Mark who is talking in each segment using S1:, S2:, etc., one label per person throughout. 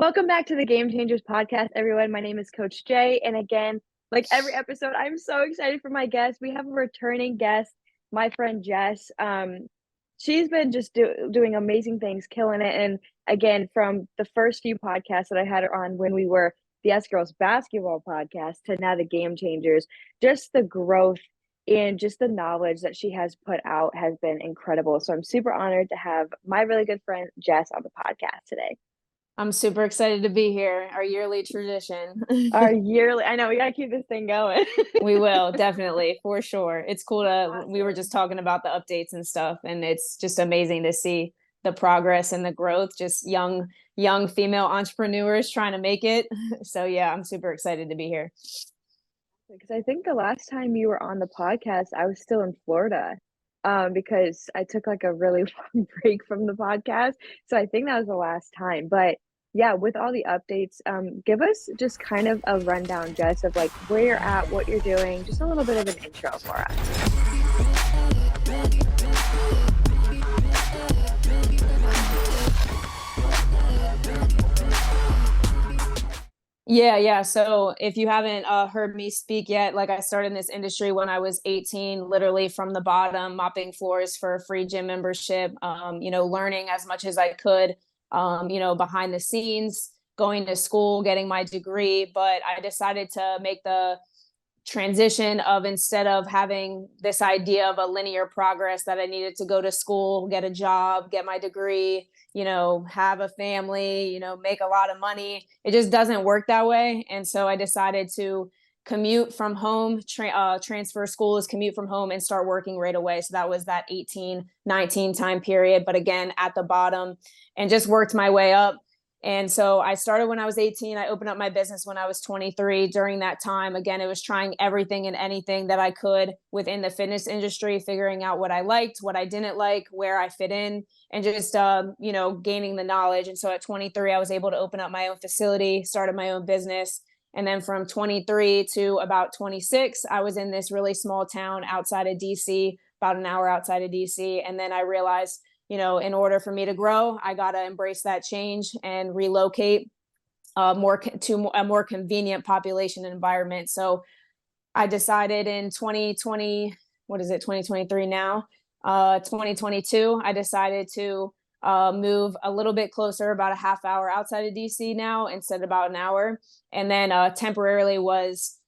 S1: Welcome back to the Game Changers podcast, everyone. My name is Coach Jay, and again, like every episode, I'm so excited for my guest. We have a returning guest, my friend Jess. She's been just doing amazing things, killing it. And again, from the first few podcasts that I had her on when we were the S Girls Basketball podcast to now the Game Changers, just the growth and just the knowledge that she has put out has been incredible. So I'm super honored to have my really good friend Jess on the podcast today.
S2: I'm super excited to be here. Our yearly tradition.
S1: Our yearly, I know we gotta keep this thing going.
S2: We will definitely, for sure. It's cool to, we were
S1: Awesome.
S2: just talking about the updates and stuff, and it's just amazing to see the progress and the growth, just young female entrepreneurs trying to make it. So yeah, I'm super excited to be here.
S1: Because I think the last time you were on the podcast, I was still in Florida, because I took like a really long break from the podcast. So I think that was the last time. But yeah, with all the updates, give us just kind of a rundown, Jess, of like where you're at, what you're doing, just a little bit of an intro for us.
S2: Yeah. So if you haven't heard me speak yet, like I started in this industry when I was 18, literally from the bottom, mopping floors for a free gym membership, learning as much as I could, behind the scenes, going to school, getting my degree. But I decided to make the transition of, instead of having this idea of a linear progress, that I needed to go to school, get a job, get my degree, have a family, make a lot of money. It just doesn't work that way. And so I decided to commute from home, transfer schools, commute from home, and start working right away. So that was that 18, 19 time period, but again, at the bottom, and just worked my way up. And so I started when I was 18. I opened up my business when I was 23. During that time, again, it was trying everything and anything that I could within the fitness industry, figuring out what I liked, what I didn't like, where I fit in, and just, gaining the knowledge. And so at 23, I was able to open up my own facility, started my own business. And then from 23 to about 26, I was in this really small town outside of DC, about an hour outside of DC. And then I realized, in order for me to grow, I got to embrace that change and relocate to a more convenient population environment. So I decided in 2020, what is it, 2023 now, 2022, I decided to move a little bit closer, about a half hour outside of DC now, instead of about an hour. And then temporarily was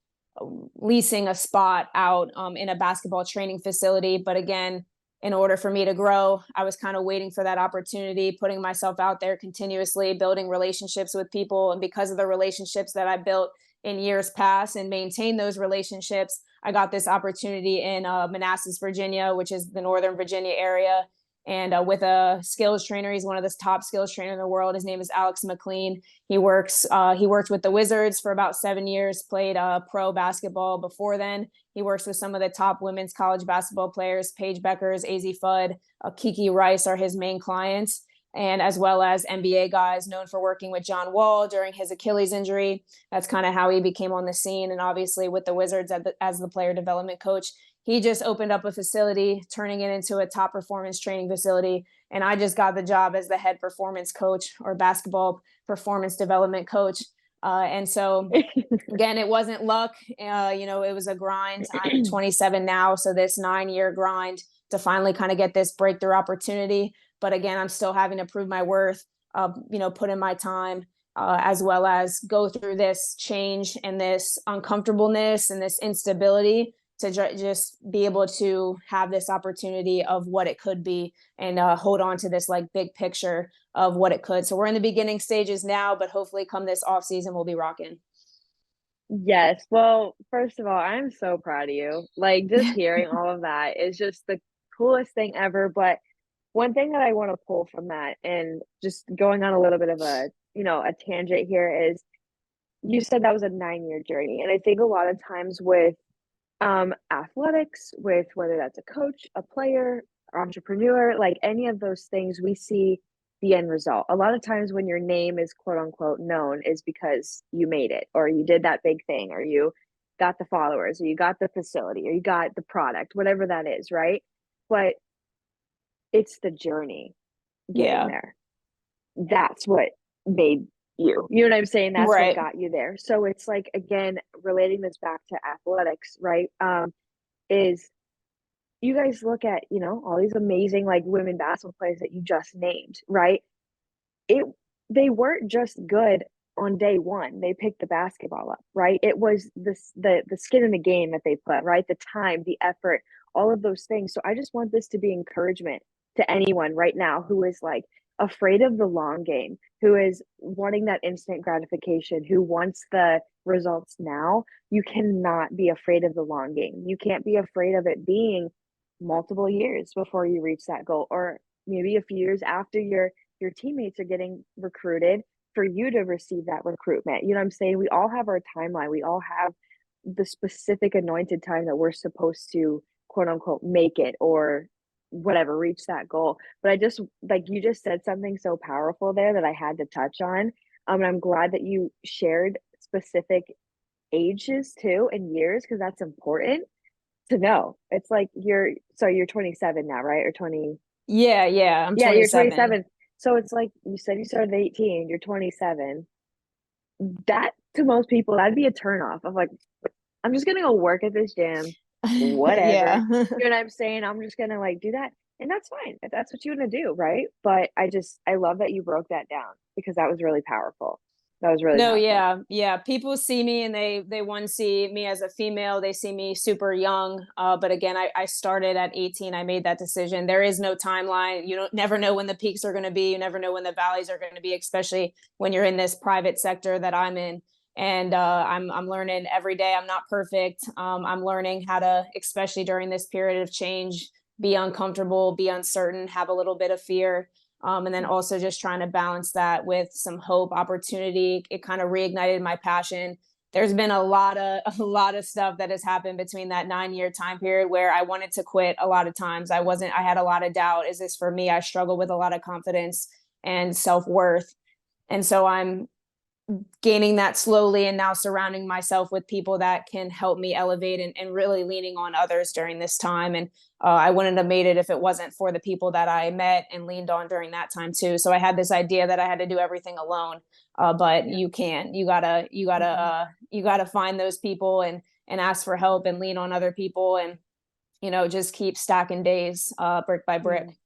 S2: leasing a spot out in a basketball training facility. But again, in order for me to grow, I was kind of waiting for that opportunity, putting myself out there continuously, building relationships with people. And because of the relationships that I built in years past and maintain those relationships, I got this opportunity in Manassas, Virginia, which is the Northern Virginia area. And with a skills trainer, he's one of the top skills trainers in the world. His name is Alex McLean. He worked with the Wizards for about 7 years, played pro basketball before then. He works with some of the top women's college basketball players. Paige Beckers, AZ Fudd, Kiki Rice are his main clients, and as well as NBA guys, known for working with John Wall during his Achilles injury. That's kind of how he became on the scene. And obviously with the Wizards as the player development coach, he just opened up a facility, turning it into a top performance training facility. And I just got the job as the head performance coach, or basketball performance development coach. And so again, it wasn't luck. It was a grind. I'm 27 now, so this 9-year grind to finally kind of get this breakthrough opportunity. But again, I'm still having to prove my worth, put in my time, as well as go through this change and this uncomfortableness and this instability to just be able to have this opportunity of what it could be, and hold on to this like big picture of what it could. So we're in the beginning stages now, but hopefully come this off season, we'll be rocking.
S1: Yes. Well, first of all, I'm so proud of you. Like, just hearing all of that is just the coolest thing ever. But one thing that I want to pull from that, and just going on a little bit of a tangent here, is you said that was a 9-year journey. And I think a lot of times with athletics, with whether that's a coach, a player, entrepreneur, like any of those things, we see the end result. A lot of times when your name is quote unquote known is because you made it, or you did that big thing, or you got the followers, or you got the facility, or you got the product, whatever that is, right? But it's the journey getting
S2: Yeah.
S1: there. That's what made You know what I'm saying? That's what
S2: Right.
S1: got you there. So it's like, again, relating this back to athletics, right? Is you guys look at, all these amazing like women basketball players that you just named, right? It They weren't just good on day one. They picked the basketball up, right? It was the skin in the game that they put, right? The time, the effort, all of those things. So I just want this to be encouragement to anyone right now who is like afraid of the long game, who is wanting that instant gratification, who wants the results now. You cannot be afraid of the long game. You can't be afraid of it being multiple years before you reach that goal, or maybe a few years after your teammates are getting recruited for you to receive that recruitment. You know what I'm saying? We all have our timeline. We all have the specific anointed time that we're supposed to quote unquote make it or whatever, reach that goal. But I just like you just said something so powerful there that I had to touch on. And I'm glad that you shared specific ages too and years because that's important to know. It's like you're 27 now, right? Or 20.
S2: Yeah, yeah. I'm
S1: Yeah, you're
S2: 27.
S1: 27. So it's like you said you started at 18, you're 27. That to most people, that'd be a turnoff of like, I'm just gonna go work at this gym, whatever.
S2: Yeah.
S1: You know what I'm saying? I'm just gonna like do that. And that's fine if that's what you want to do, right? But I love that you broke that down because that was really powerful. That was really
S2: No,
S1: powerful.
S2: yeah, yeah. People see me and they one see me as a female. They see me super young. But again, I started at 18. I made that decision. There is no timeline. You don't never know when the peaks are going to be. You never know when the valleys are going to be, especially when you're in this private sector that I'm in. And I'm learning every day. I'm not perfect. I'm learning how to, especially during this period of change, be uncomfortable, be uncertain, have a little bit of fear, and then also just trying to balance that with some hope, opportunity. It kind of reignited my passion. There's been a lot of a lot of stuff that has happened between that 9 year time period where I wanted to quit a lot of times. I had a lot of doubt. Is this for me? I struggle with a lot of confidence and self-worth. And so I'm gaining that slowly and now surrounding myself with people that can help me elevate and really leaning on others during this time. And I wouldn't have made it if it wasn't for the people that I met and leaned on during that time too. So I had this idea that I had to do everything alone, but
S1: Yeah.
S2: you can't.
S1: Mhm.
S2: You gotta find those people and ask for help and lean on other people and just keep stacking days, brick by
S1: Yeah.
S2: brick.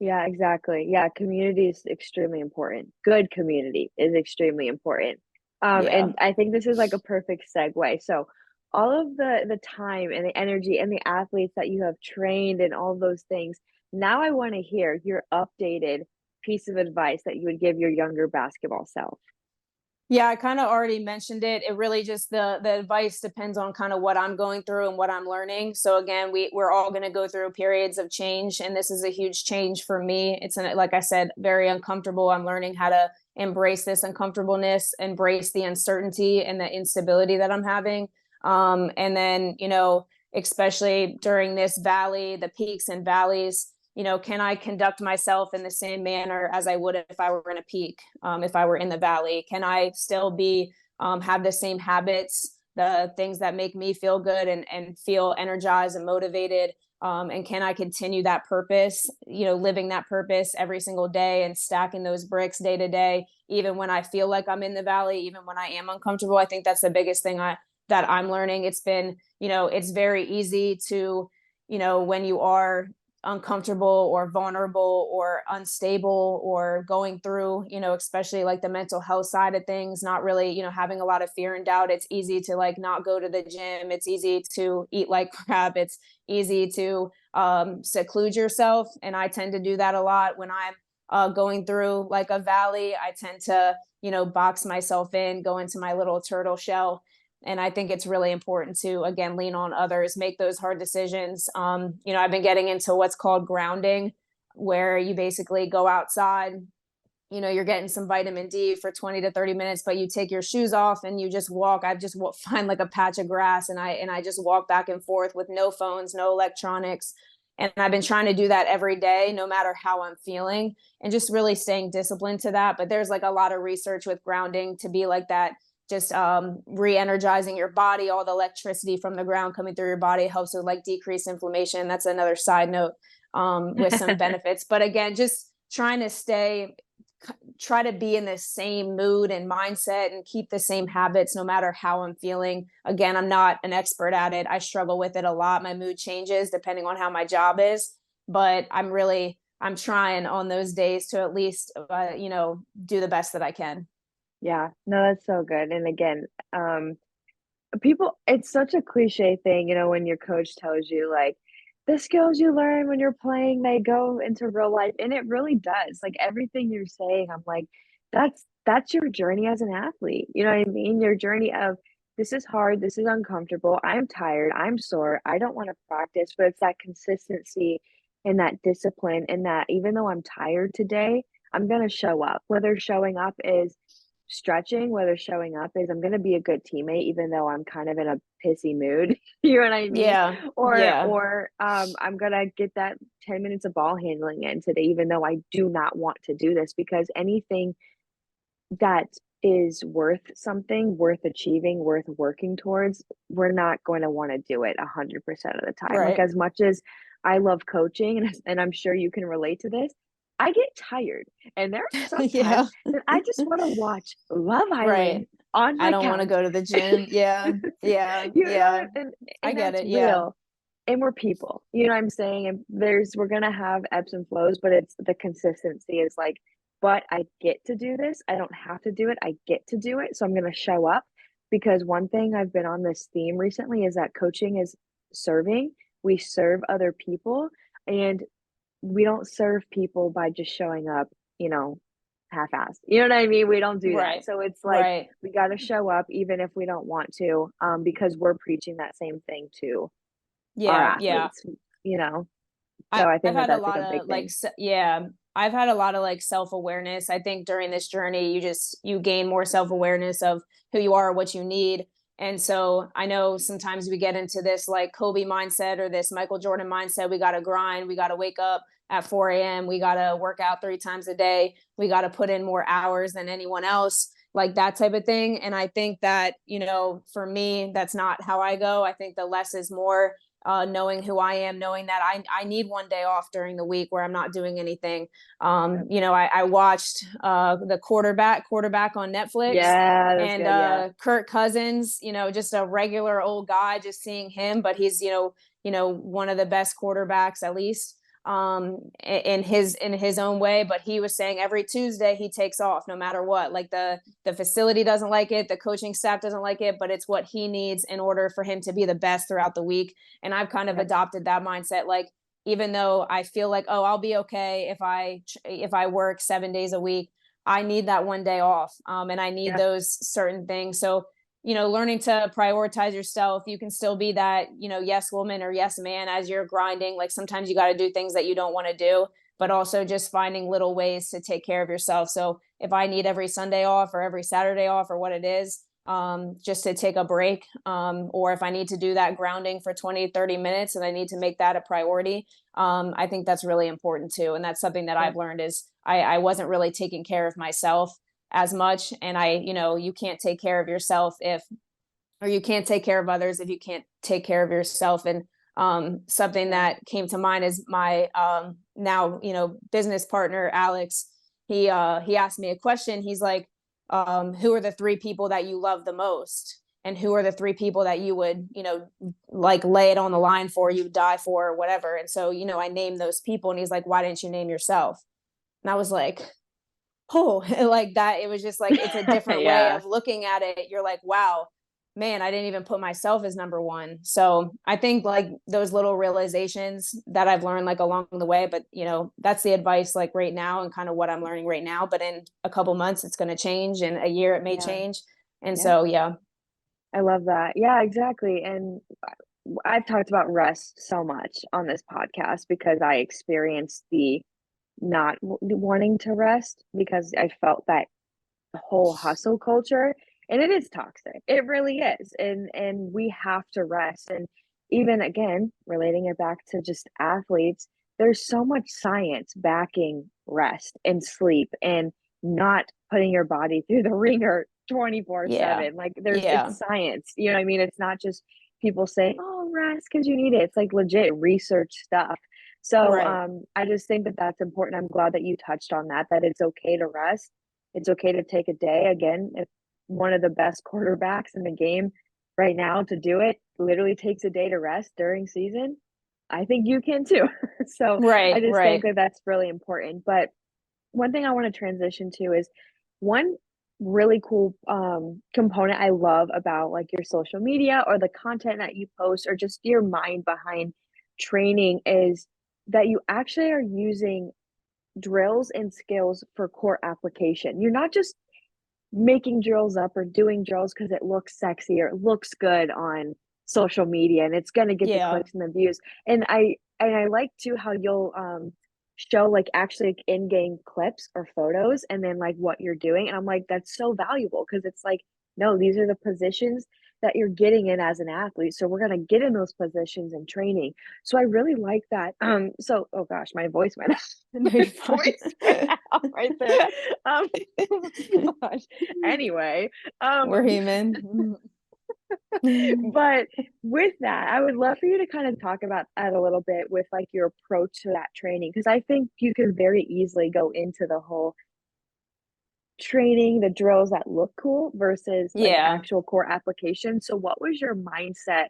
S1: Yeah, exactly. Yeah, community is extremely important. Good community is extremely important.
S2: Yeah.
S1: And I think this is like a perfect segue. So, all of the time and the energy and the athletes that you have trained and all of those things. Now I want to hear your updated piece of advice that you would give your younger basketball self.
S2: Yeah, I kind of already mentioned it. It really just the advice depends on kind of what I'm going through and what I'm learning. So again, we're all going to go through periods of change, and this is a huge change for me. Like I said, very uncomfortable. I'm learning how to embrace this uncomfortableness, embrace the uncertainty and the instability that I'm having. And then especially during this valley, the peaks and valleys, can I conduct myself in the same manner as I would if I were in a peak, if I were in the valley? Can I still have the same habits, the things that make me feel good and feel energized and motivated? And can I continue that purpose, living that purpose every single day and stacking those bricks day to day, even when I feel like I'm in the valley, even when I am uncomfortable? I think that's the biggest thing that I'm learning. It's been, it's very easy to, when you are uncomfortable or vulnerable or unstable or going through, especially like the mental health side of things, not really, having a lot of fear and doubt. It's easy to like not go to the gym. It's easy to eat like crap. It's easy to seclude yourself. And I tend to do that a lot when I'm going through like a valley. I tend to, box myself in, go into my little turtle shell. And I think it's really important to again lean on others, make those hard decisions. I've been getting into what's called grounding, where you basically go outside, you're getting some vitamin D for 20 to 30 minutes, but you take your shoes off and you just walk. I just find like a patch of grass and I just walk back and forth with no phones, no electronics. And I've been trying to do that every day, no matter how I'm feeling, and just really staying disciplined to that. But there's like a lot of research with grounding to be like that, just re-energizing your body. All the electricity from the ground coming through your body helps with like decrease inflammation. That's another side note, with some benefits. But again, just trying to stay try to be in the same mood and mindset and keep the same habits no matter how I'm feeling. Again, I'm not an expert at it. I struggle with it a lot. My mood changes depending on how my job is, but I'm trying on those days to at least, do the best that I can.
S1: Yeah, no, that's so good. And again, people, it's such a cliche thing, when your coach tells you like the skills you learn when you're playing, they go into real life. And it really does. Like everything you're saying, I'm like, that's your journey as an athlete. You know what I mean? Your journey of this is hard, this is uncomfortable, I'm tired, I'm sore, I don't want to practice, but it's that consistency and that discipline and that even though I'm tired today, I'm gonna show up. Whether showing up is stretching, whether showing up is I'm gonna be a good teammate even though I'm kind of in a pissy mood, you know what I mean?
S2: Yeah.
S1: Or
S2: Yeah.
S1: I'm gonna get that 10 minutes of ball handling in today, even though I do not want to do this because anything that is worth something, worth achieving, worth working towards, we're not going to want to do it 100% of the time. Like
S2: Right.
S1: as much as I love coaching and I'm sure you can relate to this, I get tired. And there are some
S2: Yeah.
S1: times that I just want to watch Love Island
S2: Right.
S1: on
S2: I
S1: my
S2: don't want to
S1: couch.
S2: go to the gym. Yeah. Yeah.
S1: You know,
S2: Yeah. I
S1: and
S2: get
S1: that's
S2: it. Yeah.
S1: real. And we're people. You know what I'm saying? And we're gonna have ebbs and flows, but it's the consistency is like, but I get to do this. I don't have to do it. I get to do it. So I'm gonna show up because one thing I've been on this theme recently is that coaching is serving. We serve other people and we don't serve people by just showing up, you know, half-assed. You know what I mean? We don't do that.
S2: Right.
S1: So it's like
S2: Right.
S1: we got to show up even if we don't want to, because we're preaching that same thing to our
S2: Yeah. Yeah.
S1: athletes, you know? So I
S2: I've
S1: think that
S2: had a
S1: that's like
S2: lot
S1: a big
S2: of like,
S1: thing.
S2: yeah, I've had a lot of like self-awareness. I think during this journey, you gain more self-awareness of who you are, what you need. And so I know sometimes we get into this like Kobe mindset or this Michael Jordan mindset. We got to grind, we got to wake up at 4 a.m., we got to work out 3 times a day, we got to put in more hours than anyone else, like that type of thing. And I think that, for me, that's not how I go. I think the less is more, knowing who I am, knowing that I need one day off during the week where I'm not doing anything.
S1: Yeah.
S2: I watched the quarterback on Netflix,
S1: Yeah, that's
S2: and
S1: good. Yeah.
S2: Kirk Cousins, just a regular old guy, just seeing him, but he's one of the best quarterbacks, at least in his own way. But he was saying every Tuesday he takes off no matter what. Like the facility doesn't like it, the coaching staff doesn't like it, but it's what he needs in order for him to be the best throughout the week. And I've kind of
S1: Yep.
S2: adopted that mindset. Like, even though I feel like, oh, I'll be okay if I work 7 days a week, I need that one day off, and I need
S1: Yeah.
S2: those certain things. So learning to prioritize yourself. You can still be that, yes woman or yes man as you're grinding. Like sometimes you got to do things that you don't want to do, but also just finding little ways to take care of yourself. So if I need every Sunday off or every Saturday off or what it is, just to take a break, or if I need to do that grounding for 20-30 minutes and I need to make that a priority, I think that's really important too. And that's something that
S1: Yeah.
S2: I've learned is I wasn't really taking care of myself as much. And you can't take care of yourself or you can't take care of others if you can't take care of yourself. And something
S1: Yeah.
S2: that came to mind is my now business partner Alex. He asked me a question. He's like, who are the 3 people that you love the most, and who are the 3 people that you would like lay it on the line for, you would die for, or whatever. And so I named those people, and he's like, why didn't you name yourself? And I was like, oh, like that. It was just like, it's a different way
S1: Yeah.
S2: of looking at it. You're like, wow, man, I didn't even put myself as number one. So I think like those little realizations that I've learned like along the way, but that's the advice like right now and kind of what I'm learning right now. But in a couple months, it's going to change. In a year, it may
S1: Yeah.
S2: change. And
S1: Yeah.
S2: so, yeah.
S1: I love that. Yeah, exactly. And I've talked about rest so much on this podcast because I experienced the not wanting to rest because I felt that the whole hustle culture and it is toxic. It really is. And we have to rest. And even again, relating it back to just athletes, there's so much science backing rest and sleep and not putting your body through the ringer
S2: Yeah.
S1: 24/7. Like
S2: Yeah.
S1: it's science. You know what I mean? It's not just people saying, "Oh, rest because you need it." It's like legit research stuff. So
S2: Right.
S1: I just think that that's important. I'm glad that you touched on that, that it's okay to rest It's okay to take a day. Again, if one of the best quarterbacks in the game right now to do it literally takes a day to rest during season, I think you can too. So I
S2: Right,
S1: just think
S2: right.
S1: that that's really important. But one thing I want to transition to is one really cool component I love about like your social media or the content that you post or just your mind behind training is that you actually are using drills and skills for core application. You're not just making drills up or doing drills because it looks sexy or it looks good on social media and it's gonna get the
S2: Yeah.
S1: clicks and the views. And I like too how you'll show like actually like in-game clips or photos and then like what you're doing. And I'm like, that's so valuable because it's like, no, these are the positions that you're getting in as an athlete. So we're gonna get in those positions in training. So I really like that. So oh gosh, my voice went out.
S2: No,
S1: My
S2: you're fine.
S1: voice went out right there. Um, oh my gosh. Anyway,
S2: We're
S1: um,
S2: human.
S1: but with that, I would love for you to kind of talk about that a little bit with like your approach to that training, because I think you can very easily go into the whole training, the drills that look cool versus like
S2: Yeah.
S1: actual core application. So, what was your mindset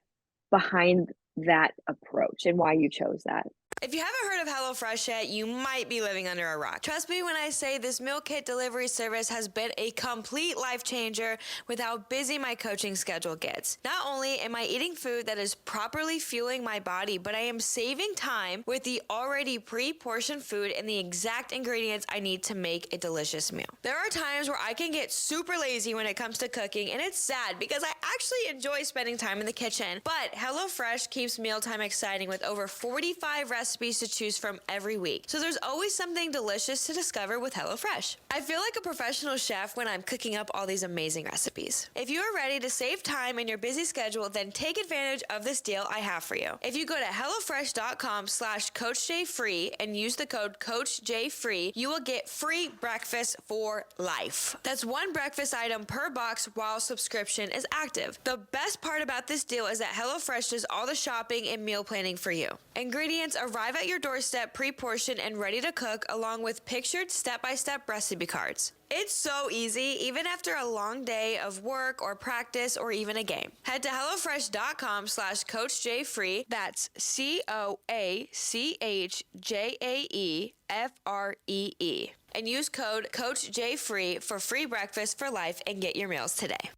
S1: behind that approach and why you chose that?
S3: If you haven't heard of HelloFresh yet, you might be living under a rock. Trust me when I say this meal kit delivery service has been a complete life changer with how busy my coaching schedule gets. Not only am I eating food that is properly fueling my body, but I am saving time with the already pre-portioned food and the exact ingredients I need to make a delicious meal. There are times where I can get super lazy when it comes to cooking, and it's sad because I actually enjoy spending time in the kitchen. But HelloFresh keeps mealtime exciting with over 45 recipes to choose from every week. So there's always something delicious to discover with HelloFresh. I feel like a professional chef when I'm cooking up all these amazing recipes. If you are ready to save time in your busy schedule, then take advantage of this deal I have for you. If you go to HelloFresh.com/CoachJFree and use the code CoachJFree, you will get free breakfast for life. That's one breakfast item per box while subscription is active. The best part about this deal is that HelloFresh does all the shopping and meal planning for you. Ingredients arrive at your doorstep pre-portioned and ready to cook, along with pictured step-by-step recipe cards. It's so easy, even after a long day of work or practice or even a game. Head to HelloFresh.com/CoachJFree. That's CoachJaefree. And use code CoachJFree for free breakfast for life and get your meals today.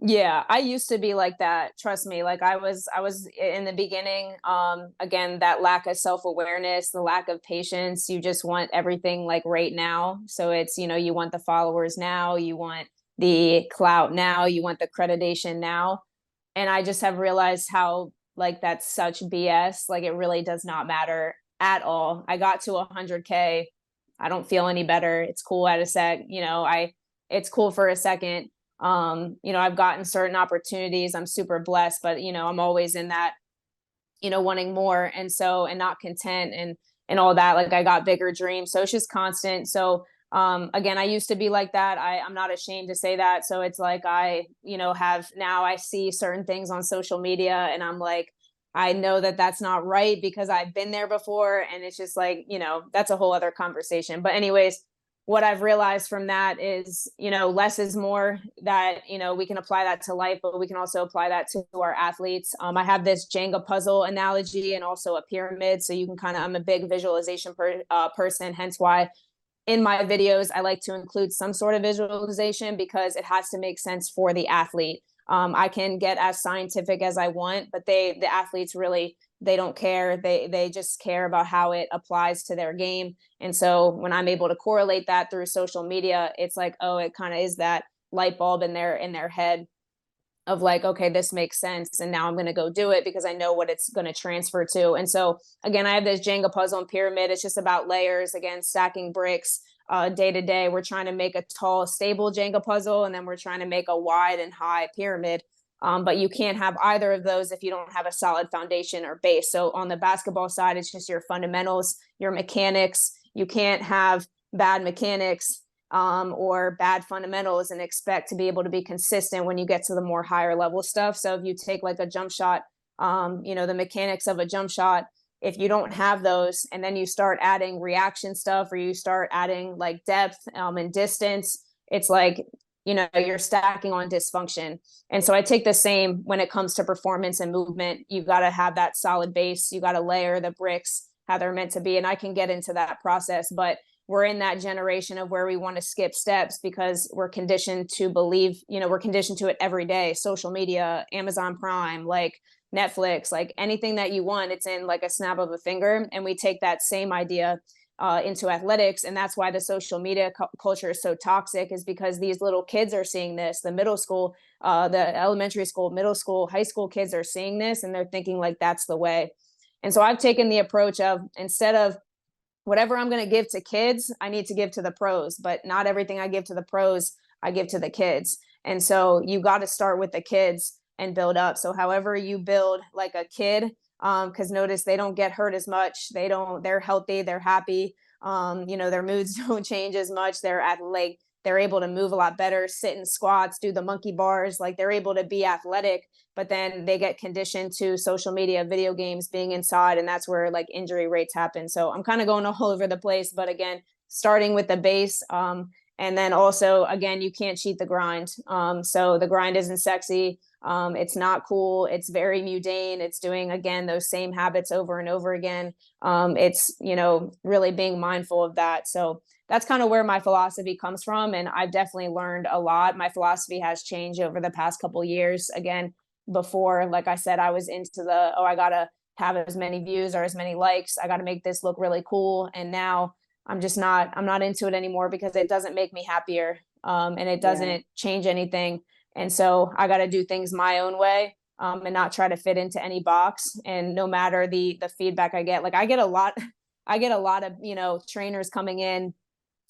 S2: Yeah, I used to be like that. Trust me. Like I was in the beginning. Again, that lack of self-awareness, the lack of patience. You just want everything like right now. So it's, you want the followers now, you want the clout now, you want the accreditation now. And I just have realized how like that's such BS. Like it really does not matter at all. I got to 100K. I don't feel any better. It's cool at a sec, it's cool for a second. I've gotten certain opportunities. I'm super blessed, but I'm always in that, wanting more, and not content, and all that. Like I got bigger dreams. So it's just constant. So again, I used to be like that. I'm not ashamed to say that. So it's like have now I see certain things on social media and I'm like, I know that that's not right because I've been there before. And it's just like, that's a whole other conversation. But anyways, what I've realized from that is, less is more, that, we can apply that to life, but we can also apply that to our athletes. I have this Jenga puzzle analogy and also a pyramid. So you can I'm a big visualization person, hence why in my videos, I like to include some sort of visualization because it has to make sense for the athlete. I can get as scientific as I want, but the athletes really, they don't care. They just care about how it applies to their game. And so when I'm able to correlate that through social media, it's like, oh, it kind of is that light bulb in their head of like, okay, this makes sense. And now I'm going to go do it because I know what it's going to transfer to. And so again, I have this Jenga puzzle and pyramid. It's just about layers, again, stacking bricks day to day. We're trying to make a tall, stable Jenga puzzle, and then we're trying to make a wide and high pyramid. But you can't have either of those if you don't have a solid foundation or base. So on the basketball side, it's just your fundamentals, your mechanics. You can't have bad mechanics or bad fundamentals and expect to be able to be consistent when you get to the more higher level stuff. So if you take like a jump shot, the mechanics of a jump shot, if you don't have those, and then you start adding reaction stuff, or you start adding like depth and distance, it's like, you're stacking on dysfunction. And so I take the same when it comes to performance and movement. You've got to have that solid base. You got to layer the bricks how they're meant to be. And I can get into that process, but we're in that generation of where we want to skip steps because we're conditioned to believe, we're conditioned to it every day. Social media, Amazon Prime, like Netflix, like anything that you want, it's in like a snap of a finger. And we take that same idea into athletics. And that's why the social media culture is so toxic, is because these little kids are seeing this. The middle school, the elementary school, middle school, high school kids are seeing this, and they're thinking like that's the way. And so I've taken the approach of, instead of whatever I'm going to give to kids, I need to give to the pros, but not everything I give to the pros, I give to the kids. And so you got to start with the kids and build up. So however you build like a kid, because notice they don't get hurt as much. They're healthy, they're happy. Their moods don't change as much. They're able to move a lot better, sit in squats, do the monkey bars, like they're able to be athletic, but then they get conditioned to social media, video games, being inside, and that's where like injury rates happen. So I'm kind of going all over the place, but again, starting with the base, and then also, again, you can't cheat the grind. So the grind isn't sexy. It's not cool. It's very mundane. It's doing, again, those same habits over and over again. It's, really being mindful of that. So that's kind of where my philosophy comes from. And I've definitely learned a lot. My philosophy has changed over the past couple of years. Again, before, like I said, I was into I got to have as many views or as many likes. I got to make this look really cool. And now I'm not into it anymore because it doesn't make me happier. And it doesn't change anything. And so I got to do things my own way, and not try to fit into any box. And no matter the feedback I get, like I get a lot of, trainers coming in,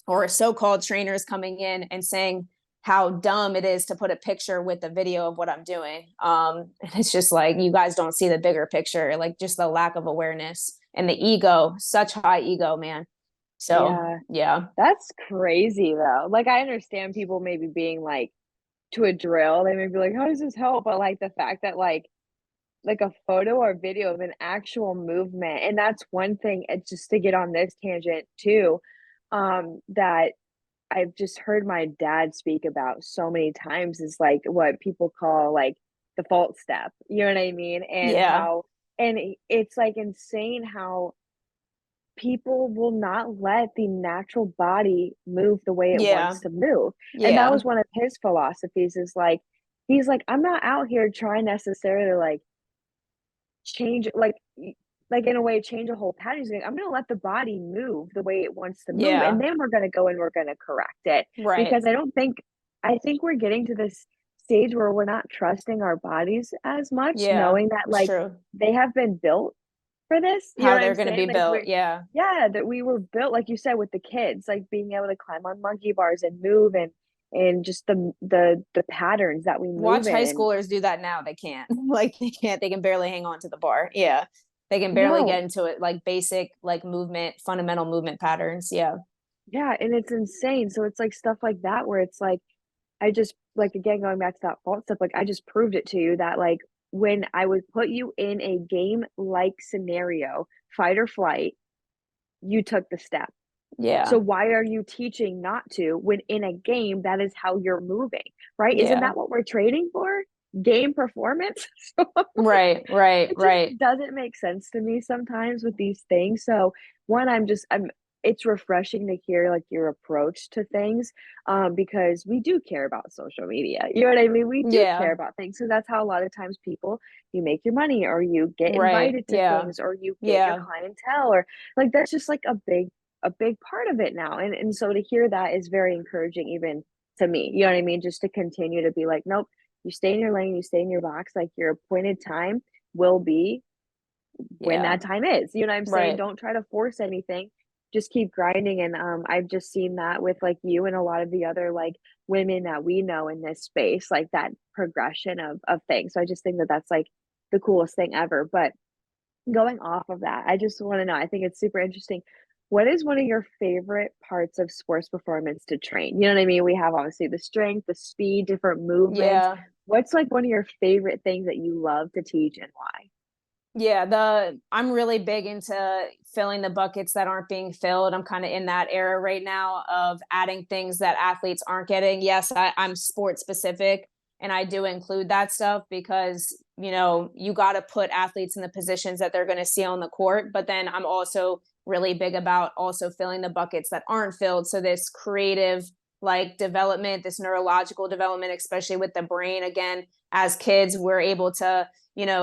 S2: or so-called trainers coming in and saying how dumb it is to put a picture with the video of what I'm doing. And it's just like, you guys don't see the bigger picture, like just the lack of awareness and the ego, such high ego, man. So, yeah.
S1: That's crazy though. Like I understand people maybe being like, to a drill, they may be like, how does this help? But like the fact that like a photo or video of an actual movement, and that's one thing, it's just to get on this tangent too, that I've just heard my dad speak about so many times, is like what people call like the fault step. You know what I mean? And
S2: Yeah.
S1: how, and it's like insane how people will not let the natural body move the way it
S2: Yeah.
S1: wants to move. And that
S2: Yeah.
S1: was one of his philosophies, is like, he's like, I'm not out here trying necessarily like change, like in a way, change a whole pattern. He's like, I'm going to let the body move the way it wants to move. And
S2: Yeah.
S1: then we're going to go and we're going to correct it.
S2: Right.
S1: Because I think we're getting to this stage where we're not trusting our bodies as much,
S2: Yeah.
S1: knowing that
S2: It's
S1: like
S2: true.
S1: they have been built for this, you know
S2: How
S1: what
S2: they're
S1: I'm
S2: going to
S1: saying?
S2: be
S1: Like
S2: built.
S1: we're
S2: Yeah.
S1: yeah, that we were built, like you said, with the kids, like being able to climb on monkey bars and move, and just the patterns that we move
S2: Watch high
S1: in. And
S2: schoolers do that now. They can't. Like they can barely hang on to the bar. Yeah. They can barely
S1: no,
S2: get into it, like basic, like movement, fundamental movement patterns. Yeah.
S1: yeah, and it's insane. So it's like stuff like that where it's like, I just like, again, going back to that fault stuff, like I just proved it to you that like when I would put you in a game like scenario, fight or flight, you took the step. So
S2: Yeah.
S1: why are you teaching not to, when in a game that is how you're moving, right? Isn't
S2: Yeah.
S1: that what we're training for? Game performance. So I'm like,
S2: Right. Right.
S1: it just
S2: Right.
S1: doesn't make sense to me sometimes with these things. So one, I'm it's refreshing to hear like your approach to things, because we do care about social media. You know what I mean? We do care
S2: Yeah.
S1: about things. So that's how a lot of times people, you make your money, or you get
S2: Right.
S1: invited to
S2: Yeah.
S1: things, or you get your
S2: Yeah.
S1: clientele, or like that's just like a big part of it now. And so to hear that is very encouraging, even to me. You know what I mean? Just to continue to be like, nope, you stay in your lane, you stay in your box, like your appointed time will be when
S2: Yeah.
S1: that time is. You know what I'm saying?
S2: Right.
S1: Don't try to force anything. Just keep grinding. And I've just seen that with like you and a lot of the other like women that we know in this space, like that progression of things. So I just think that that's like the coolest thing ever. But going off of that, I just want to know, I think it's super interesting. What is one of your favorite parts of sports performance to train? You know what I mean? We have obviously the strength, the speed, different movements.
S2: Yeah.
S1: What's like one of your favorite things that you love to teach, and why?
S2: Yeah, I'm really big into filling the buckets that aren't being filled. I'm kind of in that era right now of adding things that athletes aren't getting. Yes, I'm sport specific and I do include that stuff because, you got to put athletes in the positions that they're going to see on the court. But then I'm also really big about also filling the buckets that aren't filled. So this creative like development, this neurological development, especially with the brain, again, as kids, we're able to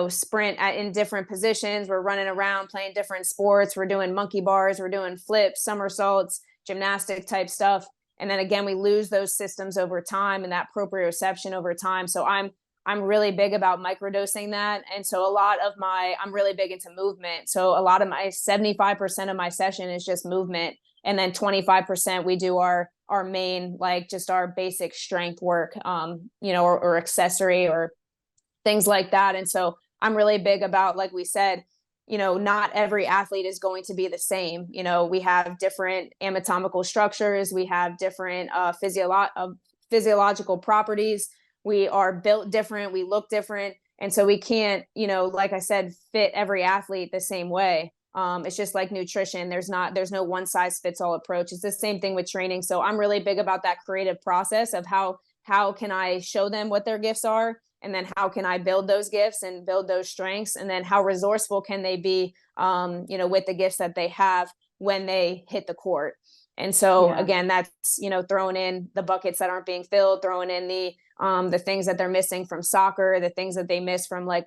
S2: sprint in different positions. We're running around playing different sports. We're doing monkey bars. We're doing flips, somersaults, gymnastic type stuff. And then again, we lose those systems over time and that proprioception over time. So I'm really big about microdosing that. And so I'm really big into movement. So a lot of my 75% of my session is just movement. And then 25% we do our main, like just our basic strength work, or accessory or things like that. And so I'm really big about, like we said, not every athlete is going to be the same. We have different anatomical structures, we have different physiological properties. We are built different, we look different. And so we can't, like I said, fit every athlete the same way. It's just like nutrition. There's no one size fits all approach. It's the same thing with training. So I'm really big about that creative process of how can I show them what their gifts are, and then how can I build those gifts and build those strengths, and then how resourceful can they be, with the gifts that they have when they hit the court. And so again, that's, throwing in the buckets that aren't being filled, throwing in the things that they're missing from soccer, the things that they miss from like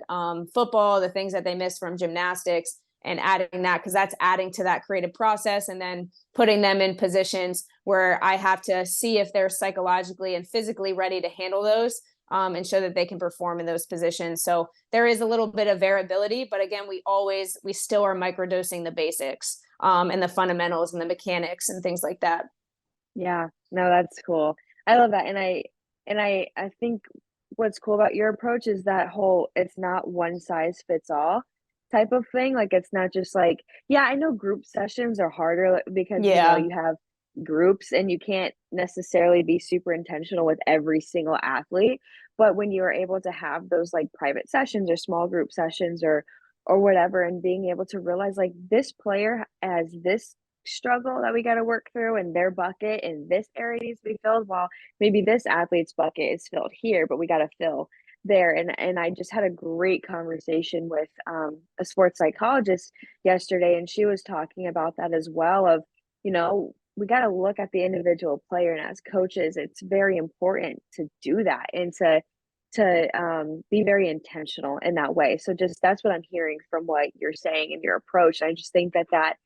S2: football, the things that they miss from gymnastics, and adding that, because that's adding to that creative process, and then putting them in positions where I have to see if they're psychologically and physically ready to handle those, and show that they can perform in those positions. So there is a little bit of variability, but again, we still are microdosing the basics, and the fundamentals and the mechanics and things like that.
S1: Yeah, no, that's cool. I love that. And I think what's cool about your approach is that whole it's not one size fits all type of thing. Like it's not just like, yeah, I know group sessions are harder because
S2: Yeah.
S1: you have groups and you can't necessarily be super intentional with every single athlete. But when you are able to have those like private sessions or small group sessions or whatever, and being able to realize like this player has this struggle that we got to work through and their bucket in this area needs to be filled, while maybe this athlete's bucket is filled here but we got to fill there. And I just had a great conversation with a sports psychologist yesterday, and she was talking about that as well of, we got to look at the individual player, and as coaches it's very important to do that and to be very intentional in that way. So just that's what I'm hearing from what you're saying and your approach. I just think that that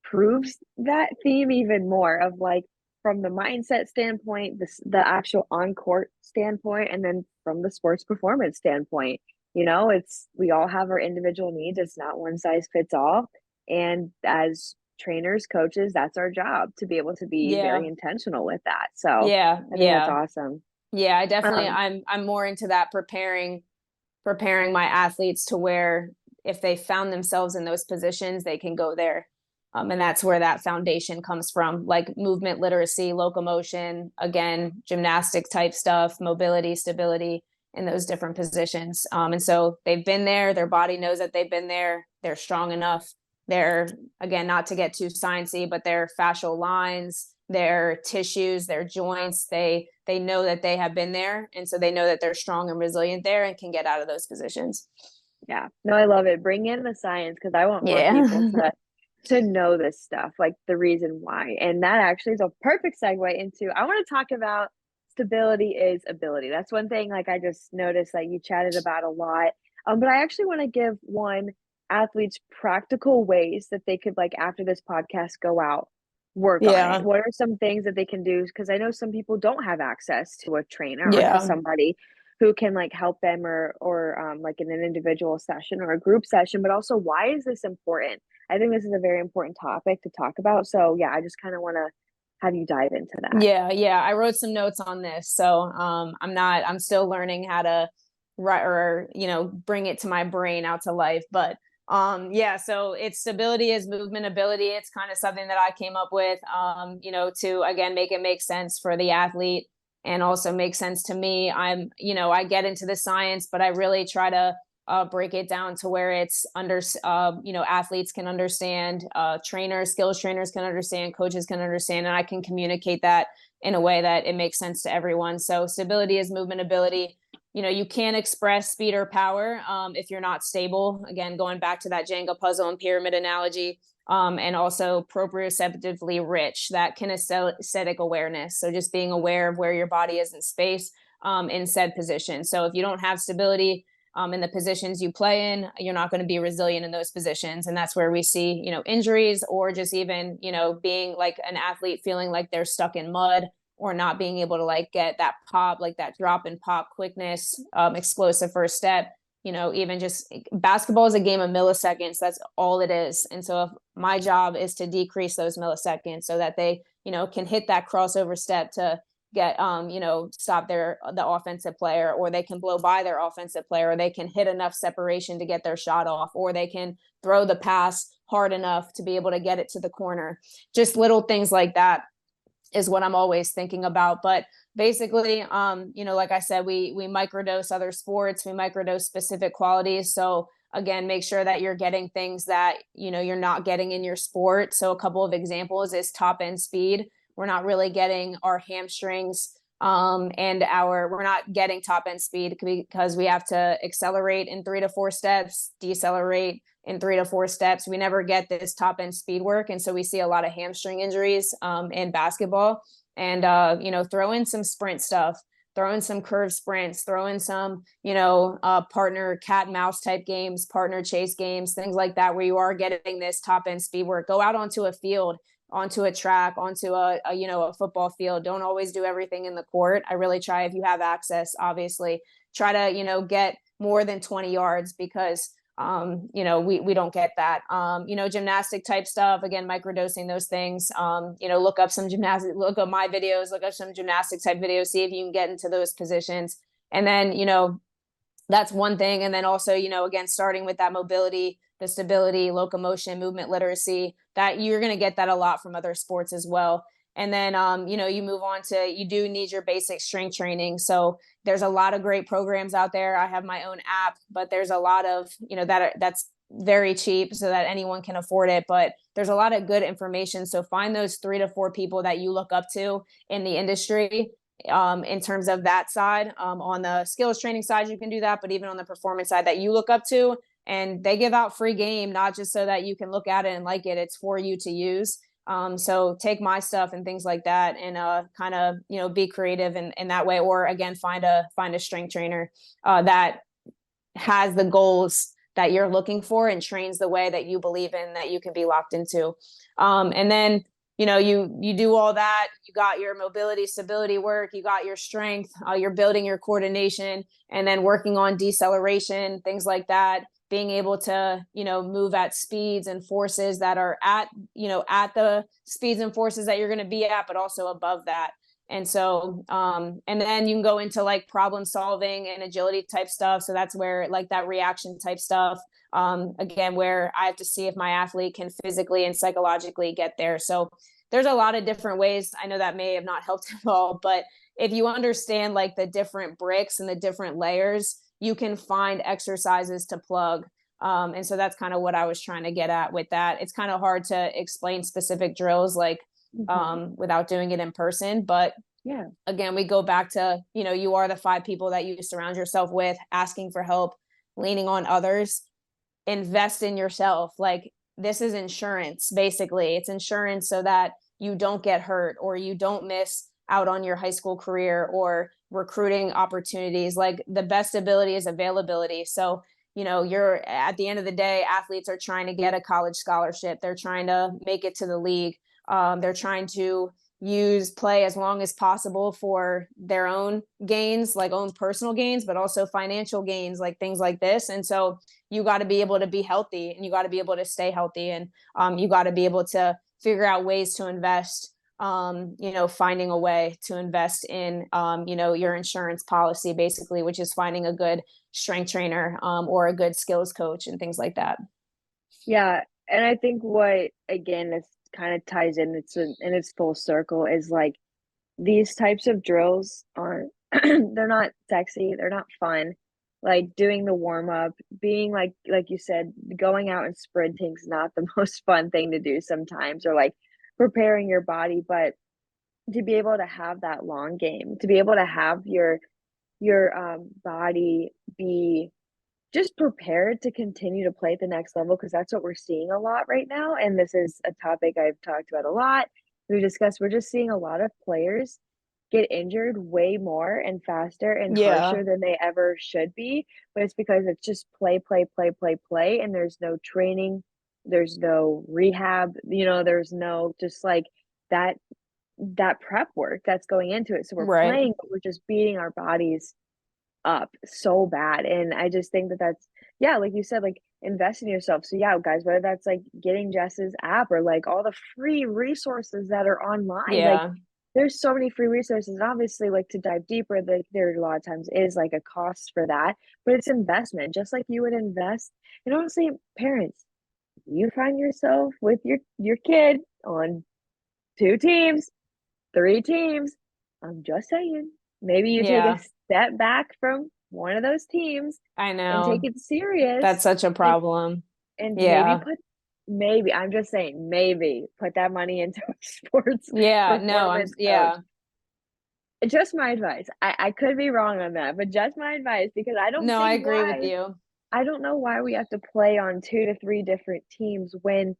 S1: proves that theme even more of like from the mindset standpoint, the actual on court standpoint, and then from the sports performance standpoint. It's we all have our individual needs. It's not one size fits all. And as trainers, coaches, that's our job to be able to be
S2: Yeah.
S1: very intentional with that. So
S2: Yeah.
S1: I think that's
S2: Yeah.
S1: awesome.
S2: Yeah. I definitely,
S1: Um,
S2: I'm more into that, preparing my athletes to where if they found themselves in those positions, they can go there. And that's where that foundation comes from, like movement literacy, locomotion, again, gymnastic type stuff, mobility, stability in those different positions. And so they've been there, their body knows that they've been there, they're strong enough. They're, again, not to get too sciencey, but their fascial lines, their tissues, their joints, they know that they have been there. And so they know that they're strong and resilient there and can get out of those positions.
S1: yeah, no, I love it. Bring in the science because I want more people
S2: Yeah.
S1: to know this stuff, like the reason why. And that actually is a perfect segue into I want to talk about stability is ability. That's one thing like I just noticed that you chatted about a lot. But I actually want to give one athletes practical ways that they could like after this podcast go out, work on it.
S2: Yeah.
S1: What are some things that they can do? Because I know some people don't have access to a trainer or to
S2: Yeah.
S1: somebody who can like help them or like in an individual session or a group session, but also why is this important? I think this is a very important topic to talk about. So yeah, I just kind of want to have you dive into that.
S2: Yeah, yeah. I wrote some notes on this. So I'm still learning how to write or, bring it to my brain out to life. But yeah, so it's stability is movement ability. It's kind of something that I came up with, to again make it make sense for the athlete and also make sense to me. I get into the science, but I really try to break it down to where it's athletes can understand, skills trainers can understand, coaches can understand, and I can communicate that in a way that it makes sense to everyone. So stability is movement ability. You can't express speed or power if you're not stable. Again, going back to that Jenga puzzle and pyramid analogy, and also proprioceptively rich, that kinesthetic awareness. So just being aware of where your body is in space in said position. So if you don't have stability in the positions you play in, you're not going to be resilient in those positions. And that's where we see, injuries, or just even, being like an athlete feeling like they're stuck in mud, or not being able to like get that pop, like that drop and pop quickness, explosive first step. Even just basketball is a game of milliseconds. That's all it is. And so if my job is to decrease those milliseconds so that they, can hit that crossover step to get, stop the offensive player, or they can blow by their offensive player, or they can hit enough separation to get their shot off, or they can throw the pass hard enough to be able to get it to the corner. Just little things like that is what I'm always thinking about. But basically, like I said, we microdose other sports, we microdose specific qualities. So again, make sure that you're getting things that, you're not getting in your sport. So a couple of examples is top end speed. We're not really getting our hamstrings we're not getting top end speed because we have to accelerate in 3 to 4 steps, decelerate in 3 to 4 steps. We never get this top end speed work. And so we see a lot of hamstring injuries in basketball. And, throw in some sprint stuff, throw in some curve sprints, throw in some, partner cat and mouse type games, partner chase games, things like that, where you are getting this top end speed work. Go out onto a field, onto a track, onto a football field. Don't always do everything in the court. I really try, if you have access, obviously try to, get more than 20 yards, because we don't get that. Gymnastic type stuff, again, microdosing those things. Look up some gymnastic, look up my videos, look up some gymnastic type videos, see if you can get into those positions. And then, that's one thing. And then also, again, starting with that mobility, the stability, locomotion, movement literacy, that you're going to get that a lot from other sports as well. And then, you move on to, you do need your basic strength training. So there's a lot of great programs out there. I have my own app, but there's a lot of, that's very cheap so that anyone can afford it. But there's a lot of good information. So find those 3 to 4 people that you look up to in the industry. In terms of that side, on the skills training side, you can do that, but even on the performance side that you look up to, and they give out free game, not just so that you can look at it and like it, it's for you to use. So take my stuff and things like that, and kind of, be creative in that way, or again, find a strength trainer that has the goals that you're looking for and trains the way that you believe in, that you can be locked into. And then, you do all that, you got your mobility, stability work, you got your strength, you're building your coordination, and then working on deceleration, things like that, being able to, move at speeds and forces that are at the speeds and forces that you're going to be at, but also above that. And so, and then you can go into like problem solving and agility type stuff. So that's where like that reaction type stuff, again, where I have to see if my athlete can physically and psychologically get there. So there's a lot of different ways. I know that may have not helped at all, but if you understand like the different bricks and the different layers, you can find exercises to plug. And so that's kind of what I was trying to get at with that. It's kind of hard to explain specific drills like without doing it in person. But
S1: yeah,
S2: again, we go back to, you are the 5 people that you surround yourself with, asking for help, leaning on others, invest in yourself. Like this is insurance, basically. It's insurance so that you don't get hurt, or you don't miss out on your high school career or recruiting opportunities. Like the best ability is availability. So, you're at the end of the day, athletes are trying to get a college scholarship. They're trying to make it to the league. They're trying to play as long as possible for their own gains, like own personal gains, but also financial gains, like things like this. And so you got to be able to be healthy, and you got to be able to stay healthy, and you got to be able to figure out ways to invest, finding a way to invest in, your insurance policy, basically, which is finding a good strength trainer or a good skills coach and things like that.
S1: Yeah. And I think what, again, is kind of ties in, in its full circle, is like these types of drills aren't, they're not sexy, they're not fun. like doing the warm up, being like you said, going out and sprinting is not the most fun thing to do sometimes, or like preparing your body, but to be able to have that long game, to be able to have your body be just prepared to continue to play at the next level, because that's what we're seeing a lot right now. And this is a topic I've talked about a lot. We discussed, we're just seeing a lot of players get injured way more and faster and
S2: Yeah.
S1: harsher than they ever should be. But it's because it's just play, play, play, play, play, and there's no training, there's no rehab, there's no just like that prep work that's going into it. So we're
S2: Right.
S1: playing, but we're just beating our bodies up so bad. And I just think that that's, yeah, like you said, like invest in yourself. So yeah, guys, whether that's like getting Jess's app or like all the free resources that are online, like
S2: Yeah.
S1: there's so many free resources. And obviously, like to dive deeper, there a lot of times is like a cost for that, but it's investment, just like you would invest. And honestly, parents, you find yourself with your kid on 2 teams, 3 teams, I'm just saying, maybe you take a
S2: Yeah.
S1: step back from one of those teams
S2: I
S1: and take
S2: know.
S1: it serious,
S2: That's such a
S1: and
S2: problem.
S1: maybe
S2: Yeah.
S1: maybe, I'm just saying, maybe put that money into a sports
S2: Yeah. No,
S1: performance coach.
S2: yeah.
S1: Just my advice. I could be wrong on that, but just my advice, because
S2: No, I agree with you.
S1: I don't know why we have to play on 2 to 3 different teams when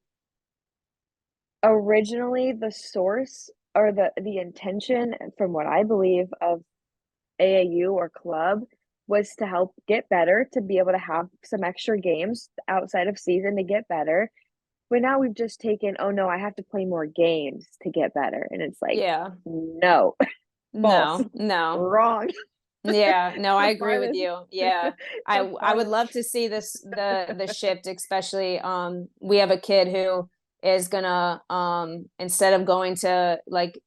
S1: originally the source or the intention, from what I believe, of AAU or club was to help get better, to be able to have some extra games outside of season to get better. But now we've just taken, oh no, I have to play more games to get better. And it's like,
S2: Yeah.
S1: no, false,
S2: No, no.
S1: wrong.
S2: Yeah, no, I
S1: The
S2: agree with
S1: farthest,
S2: you. Yeah.
S1: the
S2: I would
S1: farthest.
S2: love to see the shift, especially we have a kid who is gonna instead of going to like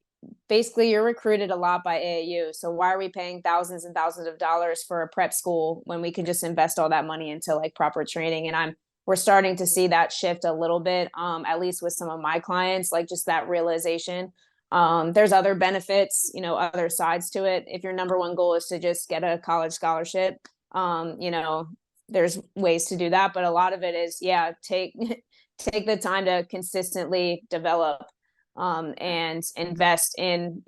S2: basically you're recruited a lot by AAU. So why are we paying thousands and thousands of dollars for a prep school when we could just invest all that money into like proper training? And we're starting to see that shift a little bit, at least with some of my clients, like just that realization. There's other benefits, other sides to it. If your number one goal is to just get a college scholarship, there's ways to do that. But a lot of it is, yeah, take take the time to consistently develop and invest in,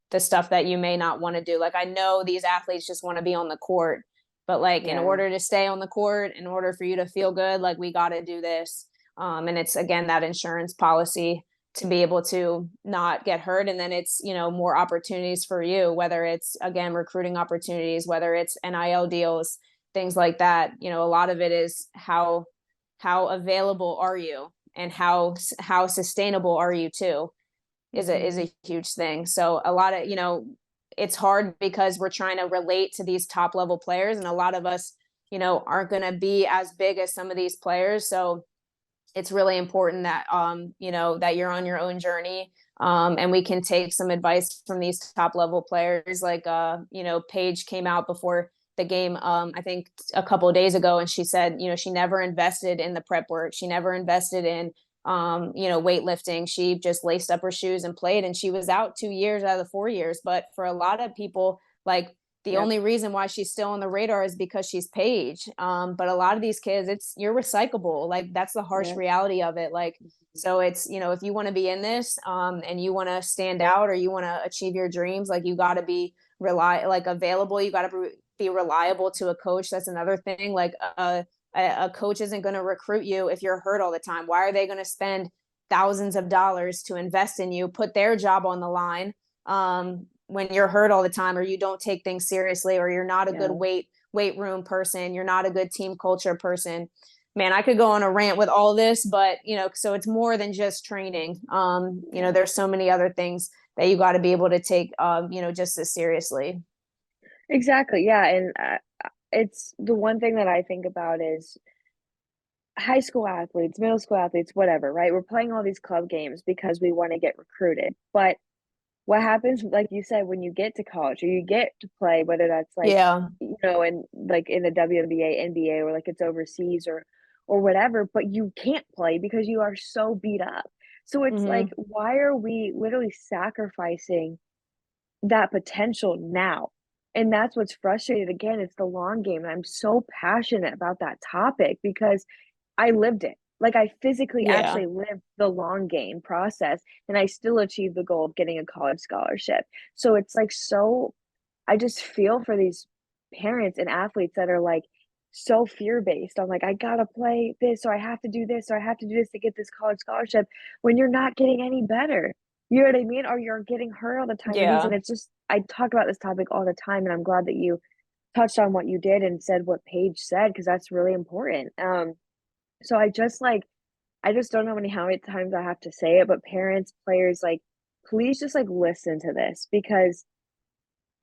S2: the stuff that you may not want to do. Like I know these athletes just want to be on the court, but like in
S1: Yeah,
S2: order to stay on the court, in order for you to feel good, like we got to do this. And it's again that insurance policy to be able to not get hurt. And then it's, more opportunities for you, whether it's again recruiting opportunities, whether it's NIL deals, things like that. A lot of it is how available are you and how sustainable are you too is
S1: mhm,
S2: a huge thing. So a lot of, it's hard because we're trying to relate to these top level players and a lot of us, aren't going to be as big as some of these players. So it's really important that that you're on your own journey, and we can take some advice from these top level players like Paige came out before the game, I think a couple of days ago, and she said she never invested in the prep work, she never invested in weightlifting, she just laced up her shoes and played, and she was out 2 years out of the 4 years. But for a lot of people, like the
S1: yep,
S2: only reason why she's still on the radar is because she's Paige. But a lot of these kids, you're recyclable. Like that's the harsh
S1: yep,
S2: reality of it. Like, so it's, if you want to be in this, and you want to stand out or you want to achieve your dreams, like you got to be available. You got to be reliable to a coach. That's another thing. Like a coach isn't going to recruit you if you're hurt all the time. Why are they going to spend thousands of dollars to invest in you, put their job on the line, when you're hurt all the time or you don't take things seriously or you're not a good
S1: yeah.
S2: weight room person, you're not a good team culture person? Man, I could go on a rant with all this, but so it's more than just training.
S1: Yeah.
S2: There's so many other things that you got to be able to take just as seriously.
S1: Exactly, yeah, and, it's the one thing that I think about is high school athletes, middle school athletes, whatever, right? We're playing all these club games because we wanna get recruited, but what happens, like you said, when you get to college or you get to play, whether that's like,
S2: Yeah.
S1: in like in the WNBA, NBA, or like it's overseas or whatever, but you can't play because you are so beat up. So it's like,
S2: Hmm.
S1: why are we literally sacrificing that potential now? And that's what's frustrating. Again, it's the long game, and I'm so passionate about that topic because I lived it. Like, I physically
S2: Yeah.
S1: actually lived the long game process, and I still achieved the goal of getting a college scholarship. So it's, like, so I just feel for these parents and athletes that are, like, so fear-based on, like, "I gotta play this, or I have to do this, or I have to do this to get this college scholarship," when you're not getting any better. You know what I mean? Or you're getting hurt all the time and things, and
S2: Yeah.
S1: it's just I talk about this topic all the time, and I'm glad that you touched on what you did and said what Paige said because that's really important. So I just don't know how many times I have to say it, but parents, players, like, please just, like, listen to this because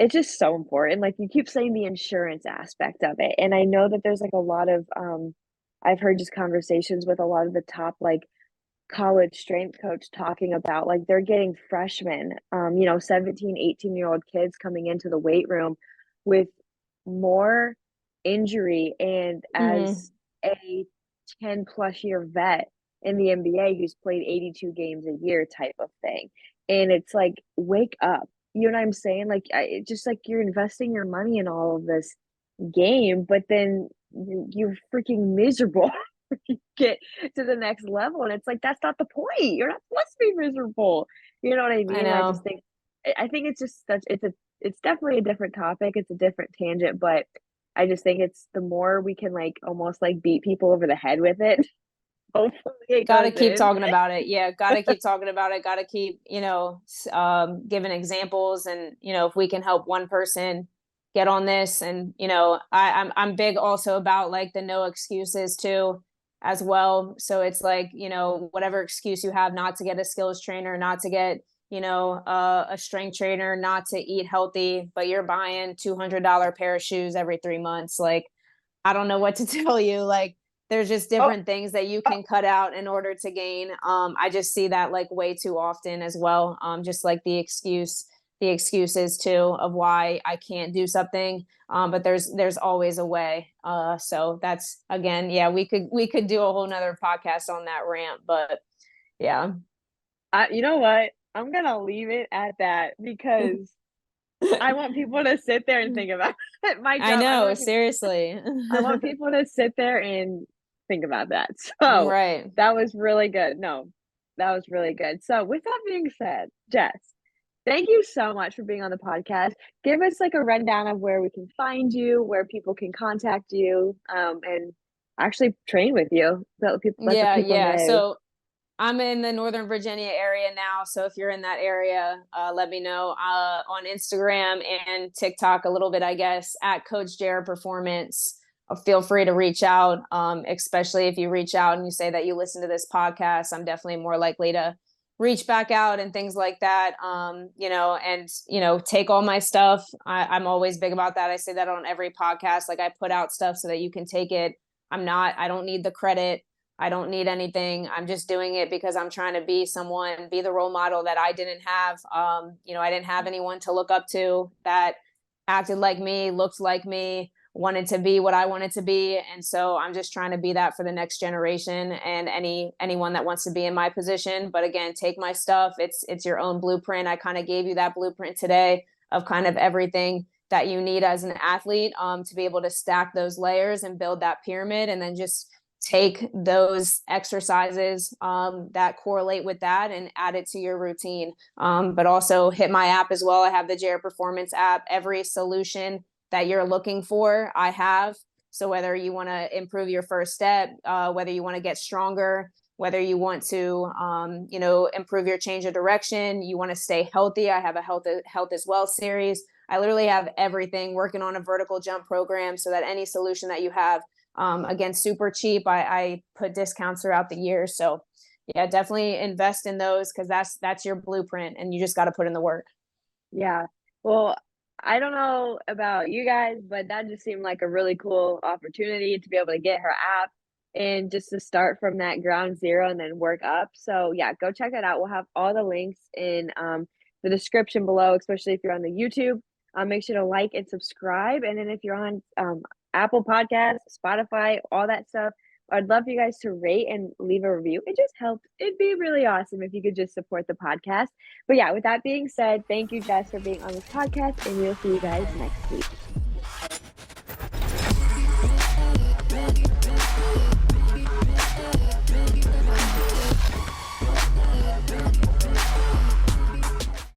S1: it's just so important. Like, you keep saying the insurance aspect of it, and I know that there's, like, a lot of, I've heard just conversations with a lot of the top, like, college strength coach talking about, like, they're getting freshmen, 17, 18-year-old kids coming into the weight room with more injury and
S2: Mhm.
S1: as a 10 plus year vet in the NBA who's played 82 games a year type of thing. And it's like, wake up. You know what I'm saying? Like, it's just like you're investing your money in all of this game, but then you're freaking miserable when you get to the next level. And it's like, that's not the point. You're not supposed to be miserable. You know what I
S2: I
S1: mean? And I just
S2: know.
S1: think, I think it's just such, it's definitely a different topic. It's a different tangent, but I just think it's the more we can like almost like beat people over the head with it, hopefully it
S2: Gotta
S1: goes
S2: keep
S1: in.
S2: talking about it. Yeah, gotta keep talking about it. Gotta keep, giving examples, and if we can help one person get on this, and I'm big also about like the no excuses too, as well. So it's like whatever excuse you have not to get a skills trainer, not to get a strength trainer, not to eat healthy, but you're buying $200 pair of shoes every 3 months. Like, I don't know what to tell you. Like, there's just
S1: Oh,
S2: different things that you can cut out in order to gain. I just see that like way too often as well. Just like the excuses too of why I can't do something. But there's always a way. So that's again, yeah, we could do a whole nother podcast on that rant, but yeah.
S1: you know what? I'm gonna leave it at that because I want people to sit there and think about it. My
S2: I
S1: job,
S2: know, seriously.
S1: I want people to sit there and think about that. So,
S2: Right.
S1: that was really good. No, that was really good. So, with that being said, Jess, thank you so much for being on the podcast. Give us like a rundown of where we can find you, where people can contact you, and actually train with you. Let the
S2: Yeah,
S1: people
S2: yeah.
S1: know.
S2: So I'm in the Northern Virginia area now, so if you're in that area, let me know on Instagram and TikTok a little bit, I guess, at Coach Jared Performance. Feel free to reach out, especially if you reach out and you say that you listen to this podcast. I'm definitely more likely to reach back out and things like that. And take all my stuff. I'm always big about that. I say that on every podcast. Like, I put out stuff so that you can take it. I don't need the credit. I don't need anything. I'm just doing it because I'm trying to be someone, be the role model that I didn't have. I didn't have anyone to look up to that acted like me, looked like me, wanted to be what I wanted to be. And so I'm just trying to be that for the next generation and anyone that wants to be in my position. But again, take my stuff. It's your own blueprint. I kind of gave you that blueprint today of kind of everything that you need as an athlete, to be able to stack those layers and build that pyramid, and then just take those exercises that correlate with that and add it to your routine. But also hit my app as well. I have the Jared Performance app. Every solution that you're looking for, I have. So whether you want to improve your first step, whether you want to get stronger, whether you want to, improve your change of direction, you want to stay healthy, I have a health as well series. I literally have everything, working on a vertical jump program so that any solution that you have, again, super cheap. I put discounts throughout the year. So yeah, definitely invest in those because that's your blueprint, and you just got to put in the work.
S1: Yeah. Well, I don't know about you guys, but that just seemed like a really cool opportunity to be able to get her app and just to start from that ground zero and then work up. So yeah, go check that out. We'll have all the links in the description below, especially if you're on the YouTube. Make sure to like and subscribe. And then if you're on Apple Podcasts, Spotify, all that stuff, I'd love for you guys to rate and leave a review. It just helps. It'd be really awesome if you could just support the podcast. But yeah, with that being said, thank you, Jess, for being on this podcast, and we'll see you guys next week.